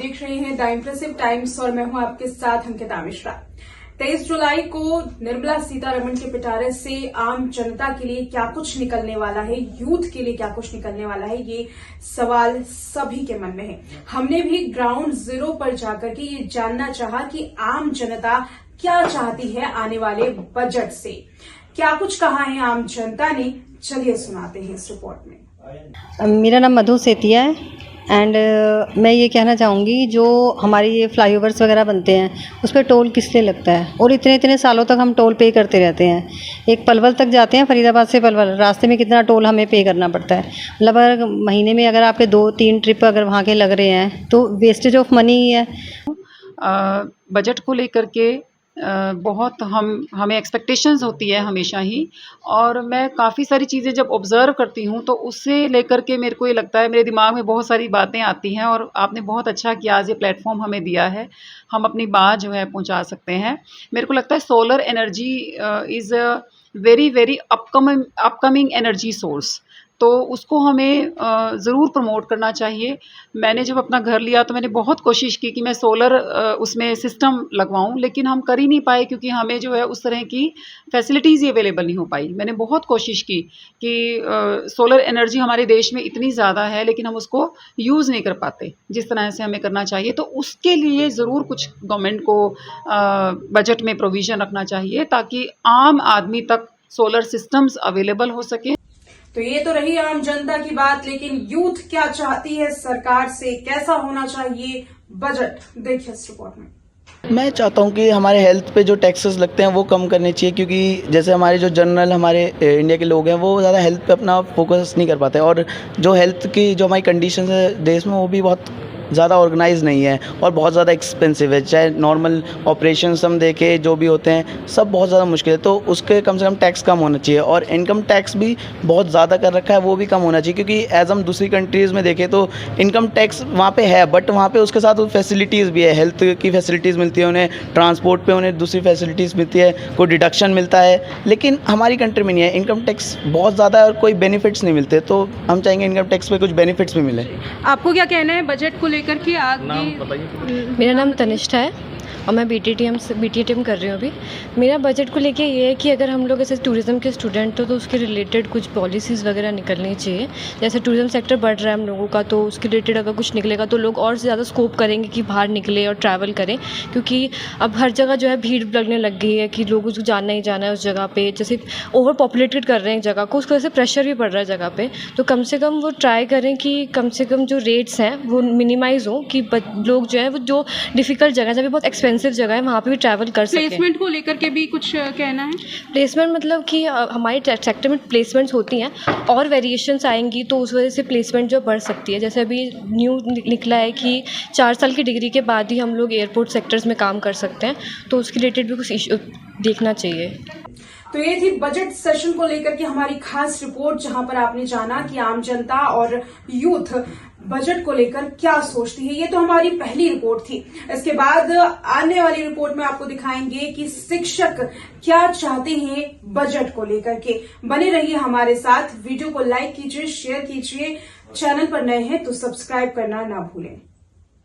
देख रहे हैं द इम्प्रेसिव टाइम्स और मैं हूं आपके साथ अंकिता मिश्रा। 23 जुलाई को निर्मला सीतारमण के पिटारे से आम जनता के लिए क्या कुछ निकलने वाला है, यूथ के लिए क्या कुछ निकलने वाला है, ये सवाल सभी के मन में है। हमने भी ग्राउंड जीरो पर जाकर के ये जानना चाहा कि आम जनता क्या चाहती है आने वाले बजट से। क्या कुछ कहा है आम जनता ने, चलिए सुनाते हैं इस रिपोर्ट में। मेरा नाम मधु सेतिया है एंड मैं ये कहना चाहूँगी जो हमारे ये फ्लाईओवर्स वगैरह बनते हैं उस पर टोल किस लिए लगता है, और इतने इतने सालों तक हम टोल पे करते रहते हैं। एक पलवल तक जाते हैं, फरीदाबाद से पलवल, रास्ते में कितना टोल हमें पे करना पड़ता है। मतलब अगर महीने में अगर आपके 2-3 ट्रिप अगर वहाँ के लग रहे हैं तो वेस्टेज ऑफ मनी ही है। बजट को लेकर के बहुत हमें एक्सपेक्टेशंस होती है हमेशा ही, और मैं काफ़ी सारी चीज़ें जब ऑब्ज़र्व करती हूँ तो उससे लेकर के मेरे को ये लगता है, मेरे दिमाग में बहुत सारी बातें आती हैं। और आपने बहुत अच्छा किया, आज ये प्लेटफॉर्म हमें दिया है, हम अपनी बात जो है पहुँचा सकते हैं। मेरे को लगता है solar energy is a very very upcoming energy source, तो उसको हमें ज़रूर प्रमोट करना चाहिए। मैंने जब अपना घर लिया तो मैंने बहुत कोशिश की कि मैं सोलर उसमें सिस्टम लगवाऊं, लेकिन हम कर ही नहीं पाए क्योंकि हमें जो है उस तरह की फैसिलिटीज़ ही अवेलेबल नहीं हो पाई। मैंने बहुत कोशिश की कि सोलर एनर्जी हमारे देश में इतनी ज़्यादा है लेकिन हम उसको यूज़ नहीं कर पाते जिस तरह से हमें करना चाहिए। तो उसके लिए ज़रूर कुछ गवर्नमेंट को बजट में प्रोविज़न रखना चाहिए ताकि आम आदमी तक सोलर सिस्टम्स अवेलेबल हो सके। तो ये तो रही आम जनता की बात, लेकिन यूथ क्या चाहती है सरकार से, कैसा होना चाहिए बजट, देखिए इस रिपोर्ट में। मैं चाहता हूं कि हमारे हेल्थ पे जो टैक्सेस लगते हैं वो कम करने चाहिए, क्योंकि जैसे हमारे जो जनरल हमारे इंडिया के लोग हैं वो ज़्यादा हेल्थ पे अपना फोकस नहीं कर पाते, और जो हेल्थ की जो हमारी कंडीशन है देश में वो भी बहुत ज़्यादा ऑर्गेनाइज नहीं है और बहुत ज़्यादा एक्सपेंसिव है। चाहे नॉर्मल ऑपरेशंस हम देखें जो भी होते हैं सब बहुत ज़्यादा मुश्किल है, तो उसके कम से कम टैक्स कम होना चाहिए। और इनकम टैक्स भी बहुत ज़्यादा कर रखा है, वो भी कम होना चाहिए, क्योंकि एज हम दूसरी कंट्रीज़ में देखें तो इनकम टैक्स वहाँ पे है, बट वहाँ पे उसके साथ फैसिलिटीज़ भी है, हेल्थ की फैसिलिटीज़ मिलती है उन्हें, ट्रांसपोर्ट पे उन्हें दूसरी फैसिलिटीज़ मिलती है, कोई डिडक्शन मिलता है। लेकिन हमारी कंट्री में नहीं है, इनकम टैक्स बहुत ज़्यादा है और कोई बेनिफिट्स नहीं मिलते, तो हम चाहेंगे इनकम टैक्स पे कुछ बेनिफिट्स भी मिले। आपको क्या कहना है बजट को लेकर के? मेरा नाम तनिष्ठा है और मैं BTTM कर रही हूँ अभी। मेरा बजट को लेके ये है कि अगर हम लोग ऐसे टूरिज़्म के स्टूडेंट हो तो उसके रिलेटेड कुछ पॉलिसीज़ वगैरह निकलनी चाहिए। जैसे टूरिज़्म सेक्टर बढ़ रहा है हम लोगों का, तो उसके रिलेटेड अगर कुछ निकलेगा तो लोग और ज़्यादा स्कोप करेंगे कि बाहर निकले और ट्रैवल करें, क्योंकि अब हर जगह जो है भीड़ लगने लग गई है कि लोगों को जाना ही जाना है उस जगह पे। जैसे ओवर पॉपुलेटेड कर रहे हैं जगह को, उसकी वजह से प्रेशर भी पड़ रहा है जगह पे। तो कम से कम वो ट्राई करें कि कम से कम जो रेट्स हैं वो मिनिमाइज़ हो, कि लोग जो है वो जो डिफ़िकल्ट जगह है, जब भी बहुत एक्सपेंसिव जगह है वहाँ पे भी ट्रैवल कर सकें। प्लेसमेंट को लेकर के भी कुछ कहना है? प्लेसमेंट मतलब कि हमारे सेक्टर में प्लेसमेंट्स होती हैं और वेरिएशंस आएंगी तो उस वजह से प्लेसमेंट जो बढ़ सकती है। जैसे अभी न्यू निकला है कि 4 साल की डिग्री के बाद ही हम लोग एयरपोर्ट सेक्टर्स में काम कर सकते हैं, तो उसके रिलेटेड भी कुछ इशू देखना चाहिए। तो ये थी बजट सेशन को लेकर के हमारी खास रिपोर्ट, जहां पर आपने जाना कि आम जनता और यूथ बजट को लेकर क्या सोचती है। ये तो हमारी पहली रिपोर्ट थी। इसके बाद आने वाली रिपोर्ट में आपको दिखाएंगे कि शिक्षक क्या चाहते हैं बजट को लेकर के। बने रहिए हमारे साथ, वीडियो को लाइक कीजिए, शेयर कीजिए, चैनल पर नए हैं तो सब्सक्राइब करना ना भूलें।